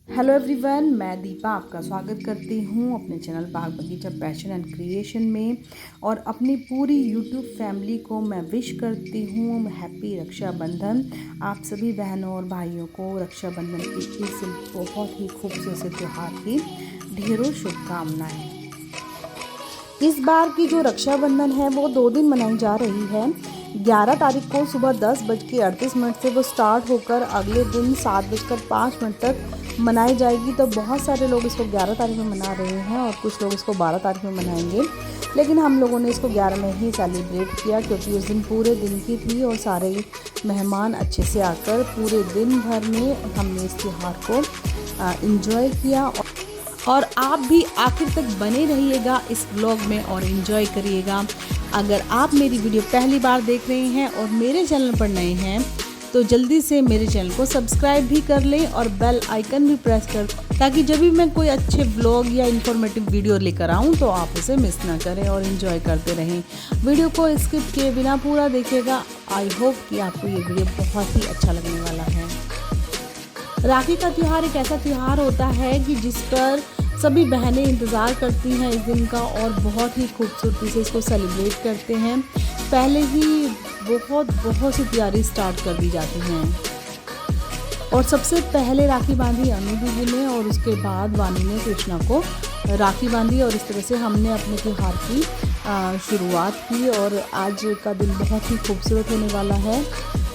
Hello everyone, मैं दीपा आपका स्वागत करती हूँ अपने चैनल बाग बगीचा पैशन एंड क्रिएशन में। और अपनी पूरी यूट्यूब फैमिली को मैं विश करती हूँ हैप्पी रक्षाबंधन। आप सभी बहनों और भाइयों को रक्षाबंधन की इस बहुत ही खूबसूरत त्यौहार की ढेरों शुभकामनाएं। इस बार की जो रक्षाबंधन है वो 2 दिन मनाई जा रही है। 11 तारीख को सुबह 10:38 से वो स्टार्ट होकर अगले दिन 7:05 तक मनाई जाएगी। तो बहुत सारे लोग इसको 11 तारीख में मना रहे हैं और कुछ लोग इसको 12 तारीख में मनाएंगे, लेकिन हम लोगों ने इसको 11 में ही सेलिब्रेट किया क्योंकि उस दिन पूरे दिन की थी और सारे मेहमान अच्छे से आकर पूरे दिन भर में हमने इस त्यौहार को इंजॉय किया। और आप भी आखिर तक बने रहिएगा इस व्लॉग में और इन्जॉय करिएगा। अगर आप मेरी वीडियो पहली बार देख रहे हैं और मेरे चैनल पर नए हैं तो जल्दी से मेरे चैनल को सब्सक्राइब भी कर लें और बेल आइकन भी प्रेस कर, ताकि जब भी मैं कोई अच्छे व्लॉग या इन्फॉर्मेटिव वीडियो लेकर आऊँ तो आप उसे मिस ना करें और इन्जॉय करते रहें। वीडियो को स्किप किए बिना पूरा देखिएगा। आई होप कि आपको ये वीडियो बहुत ही अच्छा लगने वाला है। राखी का त्यौहार एक ऐसा त्यौहार होता है कि जिस पर सभी बहनें इंतज़ार करती हैं इस दिन का और बहुत ही खूबसूरती से इसको सेलिब्रेट करते हैं। पहले ही बहुत सी तैयारी स्टार्ट कर दी जाती हैं और सबसे पहले राखी बांधी अनु दीदी ने और उसके बाद वानी ने कृष्णा को राखी बांधी और इस तरह से हमने अपने त्यौहार की शुरुआत की। और आज का दिन बहुत ही खूबसूरत होने वाला है,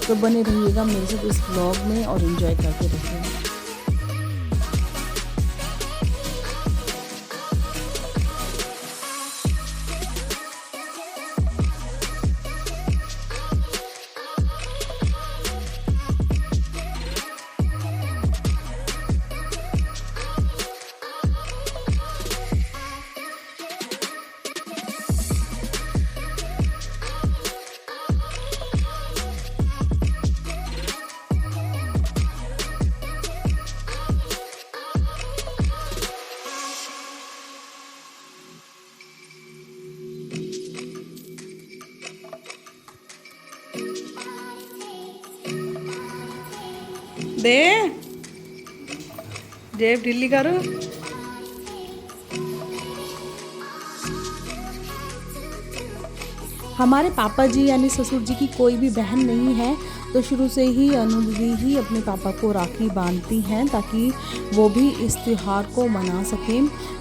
तो बने रहिएगा मेरे साथ इस व्लॉग में और एंजॉय करते रहिए। दे जेब ढीली करो। हमारे पापा जी यानी ससुर जी की कोई भी बहन नहीं है, तो शुरू से ही अनु दीदी ही अपने पापा को राखी बांधती हैं ताकि वो भी इस त्यौहार को मना सकें।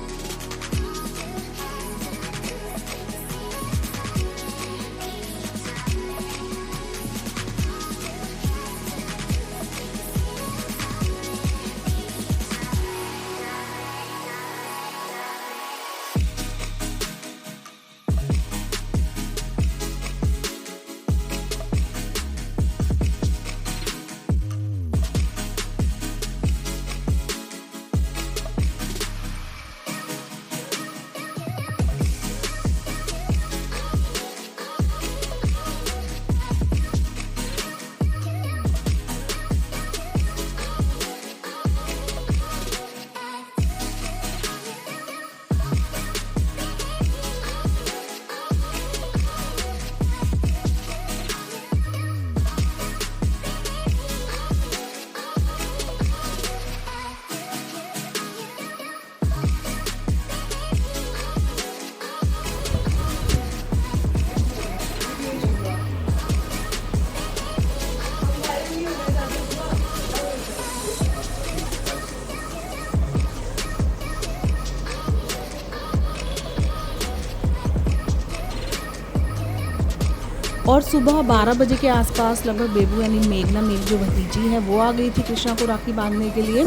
और सुबह 12 बजे के आसपास लगभग बेबू यानी मेघना मेरी जो भतीजी है वो आ गई थी कृष्णा को राखी बांधने के लिए।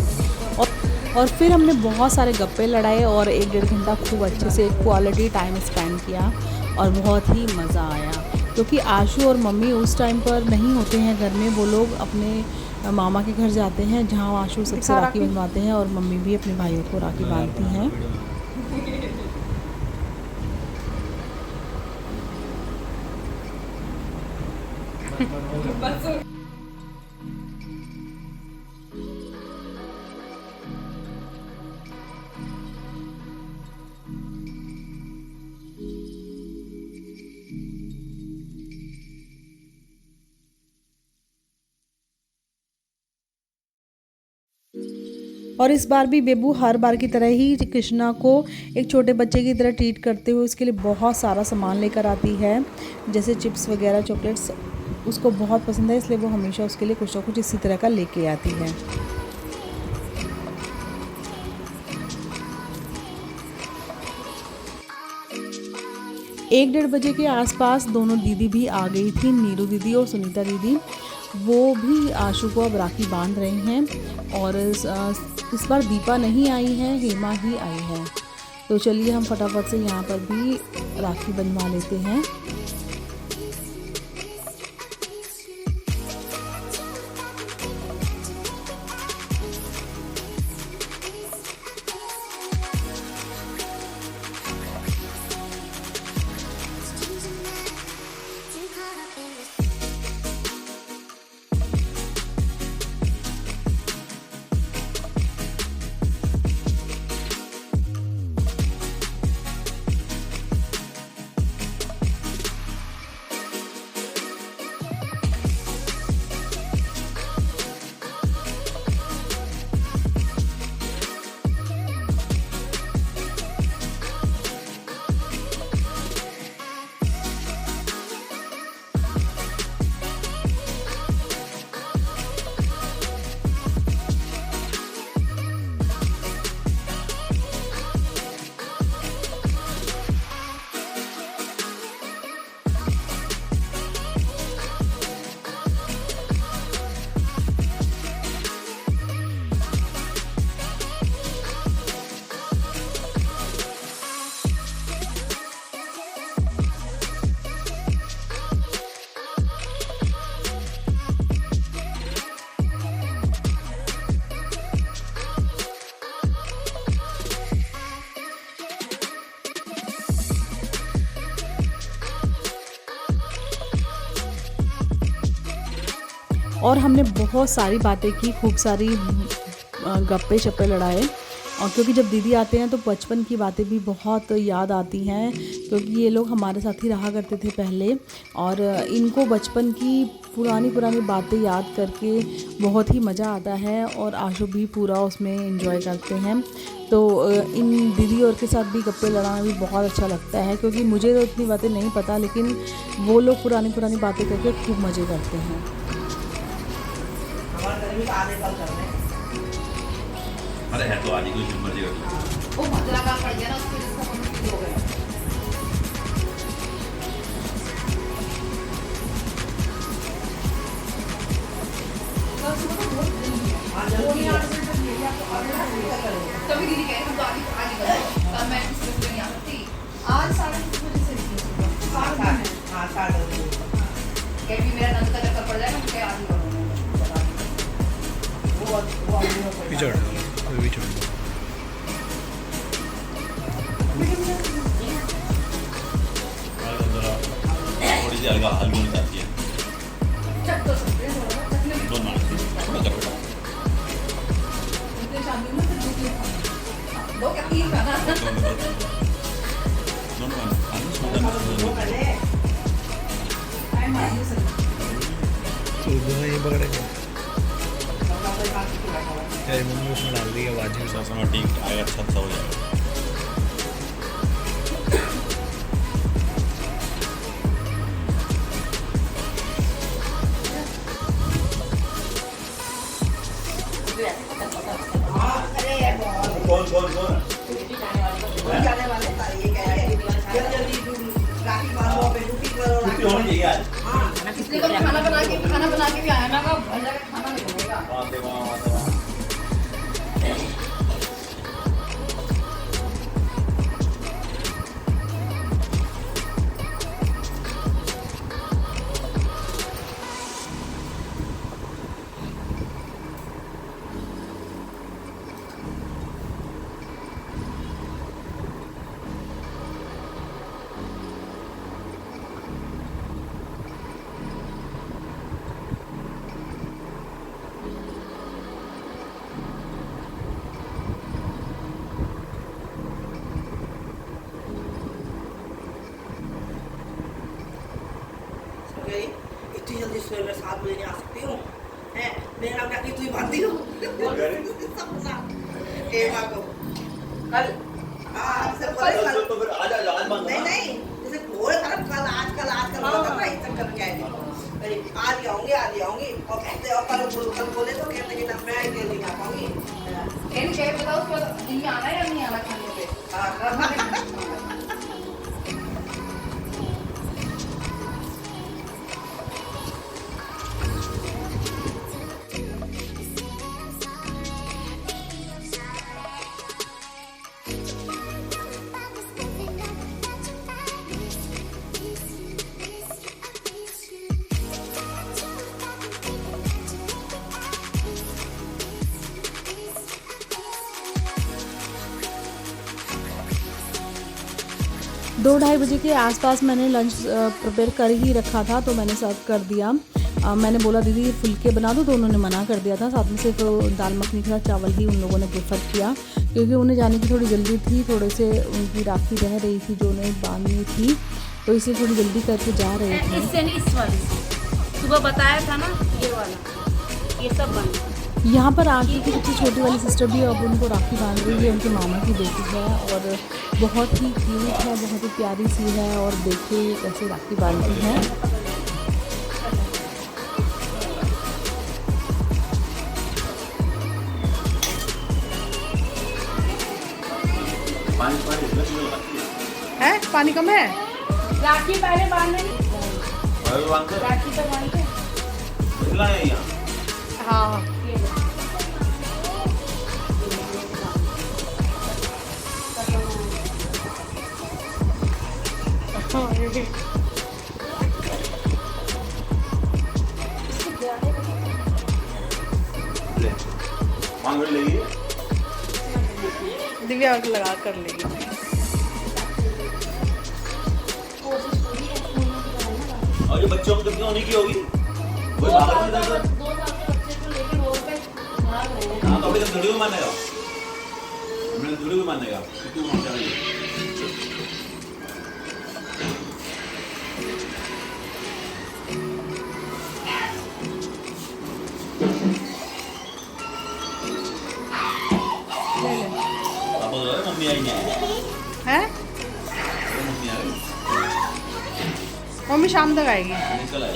और फिर हमने बहुत सारे गप्पे लड़ाए और 1-1.5 घंटा खूब अच्छे से क्वालिटी टाइम स्पेंड किया और बहुत ही मज़ा आया, क्योंकि आशू और मम्मी उस टाइम पर नहीं होते हैं घर में। वो लोग अपने मामा के घर जाते हैं जहाँ आशू सबसे राखी बनवाते हैं और मम्मी भी अपने भाइयों को राखी बांधती हैं। और इस बार भी बेबू हर बार की तरह ही कृष्णा को एक छोटे बच्चे की तरह ट्रीट करते हुए उसके लिए बहुत सारा सामान लेकर आती है, जैसे चिप्स वगैरह, चॉकलेट्स उसको बहुत पसंद है, इसलिए वो हमेशा उसके लिए कुछ ना कुछ इसी तरह का लेके आती है। 1-1:30 बजे के आसपास दोनों दीदी भी आ गई थी, नीरू दीदी और सुनीता दीदी। वो भी आशु को अब राखी बांध रही हैं और इस बार दीपा नहीं आई है, हेमा ही आई है। तो चलिए हम फटाफट से यहाँ पर भी राखी बंधवा लेते हैं। और हमने बहुत सारी बातें की, खूब सारी गप्पे शप्पे लड़ाए। और क्योंकि जब दीदी आते हैं तो बचपन की बातें भी बहुत याद आती हैं, क्योंकि ये लोग हमारे साथ ही रहा करते थे पहले, और इनको बचपन की पुरानी बातें याद करके बहुत ही मज़ा आता है और आशु भी पूरा उसमें एंजॉय करते हैं। तो इन दीदी और के साथ भी गप्पे लड़ाना भी बहुत अच्छा लगता है, क्योंकि मुझे तो इतनी बातें नहीं पता, लेकिन वो लोग पुरानी बातें करके खूब मज़े करते हैं। अरे है तो आज ही कोई मर्जी कर। वो मत लगा पड़ गया ना उसके लिए, सब हम हो गए। तभी दीदी कह हम तो आज ही करें, कल मैं इस वक्त नहीं आ सकती। आज 6:30 बजे से हां 7:30 क्या भी मेरा नंद का चक्कर पड़ जाएगा, मैं आज ही करूंगा। विचड़ थोड़ी सी हल्का हल्की होनी चाहिए। मम्मी उसमें डाल दी आवाज़ ही समय ठीक आएगा, अच्छा हो जाएगा। कौन जाने वाले ये कह रहे हैं जल्दी राखी बांधो पे ड्यूटी करो, राखी होनी चाहिए आज। हां इसलिए तो खाना बना के भी आया ना, घर जाके खाना नहीं बनेगा। हां देवा इतनी जल्दी सुबह में 7 बजे नहीं आ सकती हूँ, है मेरा क्या कि तू ही भागती हो। केमा को कल हाँ सब बोले कल तो फिर आज आज आज मांगना नहीं जैसे बोल खराब कल आज बोला था ना इतना कर क्या है अरे आज आऊंगी और कहते और कल बोले तो कहते कि ना मैं के दिन आ पाऊंगी इन क्या बताओ उसके बाद दिन में आना है या नहीं आना खाने पे दो ढाई बजे के आसपास मैंने लंच प्रिपेयर कर ही रखा था, तो मैंने सर्व कर दिया। मैंने बोला दीदी फुलके बना दो, तो उन्होंने मना कर दिया था। साथ में सिर्फ दाल मखनी के साथ चावल ही उन लोगों ने प्रेफर किया, क्योंकि उन्हें जाने की थोड़ी जल्दी थी। थोड़े से उनकी राखी रह रही थी जो उन्हें बांधनी थी, तो इसलिए थोड़ी जल्दी करके जा रहे थे। इससे नहीं, इस वाली से सुबह बताया था ना, ये वाला ये सब बन यहाँ पर आके की सबसे छोटी वाली सिस्टर भी अब उनको राखी बांध रही है। उनके मामा की बेटी है और बहुत ही क्यूट है, बहुत ही प्यारी सी है। और देखिए कैसे राखी बांधती है। पानी कम है। राखी पहले बांधने राखी तो बांधते हाँ दिव्या लगा कर लेगी। और जो बच्चों की उन्हीं की होगी वही भाग में दर्द 2 साल के बच्चे को लेके रोड पे भाग रहे हैं। हाँ तो अभी तक थोड़ी भी मानेगा, अभी थोड़ी भी मानेगा कि तू वहाँ चला गया। पापा तो मम्मी आई नहीं है मम्मी आ गई मम्मी शाम तक आएगी। निकल आई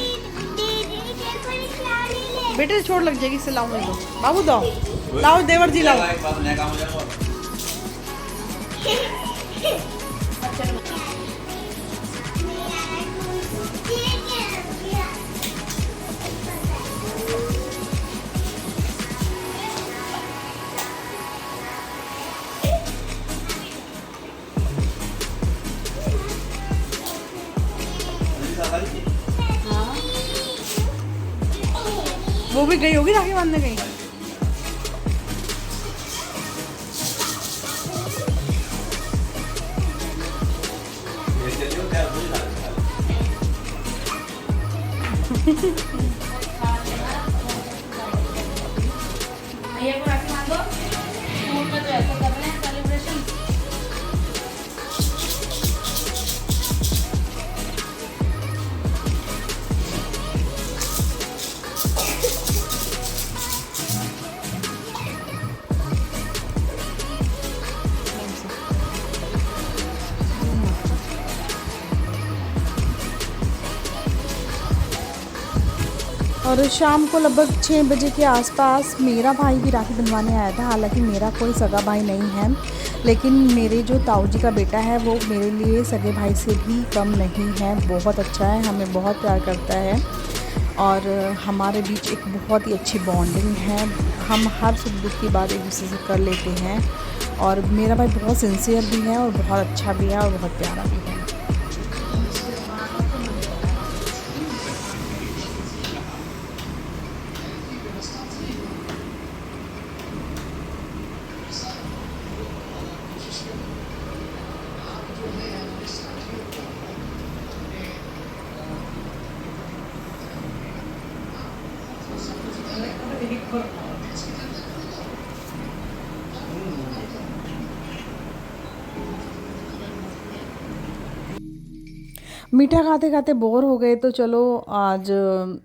बेटे छोड़ लग जाएगी, इससे लाओ दो बाबू, दो लाओ देवर जी लाओ। एक बात नया काम हो जाएगा। वो भी गई होगी राखी बांधने गई। भैया को राखी बांधो, स्कूल में तो ऐसे कर रहे हैं सेलिब्रेशन। और शाम को लगभग 6 बजे के आसपास मेरा भाई भी राखी बंधवाने आया था। हालांकि मेरा कोई सगा भाई नहीं है, लेकिन मेरे जो ताऊ जी का बेटा है वो मेरे लिए सगे भाई से भी कम नहीं है। बहुत अच्छा है, हमें बहुत प्यार करता है और हमारे बीच एक बहुत ही अच्छी बॉन्डिंग है। हम हर सुख दुख की बात एक दूसरे से कर लेते हैं और मेरा भाई बहुत सिंसियर भी है और बहुत अच्छा भी है और बहुत प्यारा भी है। मीठा खाते खाते बोर हो गए, तो चलो आज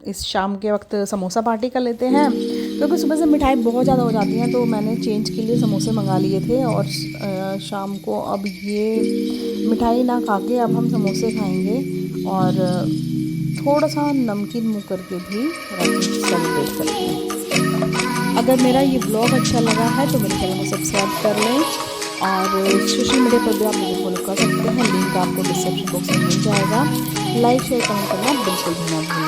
इस शाम के वक्त समोसा पार्टी कर लेते हैं। क्योंकि सुबह से मिठाई बहुत ज़्यादा हो जाती हैं, तो मैंने चेंज के लिए समोसे मंगा लिए थे। और शाम को अब ये मिठाई ना खा के अब हम समोसे खाएंगे और थोड़ा सा नमकीन मुँह करके भी राखी सेलिब्रेट करेंगे। अगर मेरा ये ब्लॉग अच्छा लगा है तो मेरे चैनल को सब्सक्राइब कर लें और सोशल मीडिया पर भी आप मुझे फॉलो कर सकते हैं। लिंक आपको डिस्क्रिप्शन बॉक्स में मिल जाएगा। लाइक शेयर कमेंट करना बिल्कुल भी ना भूलें।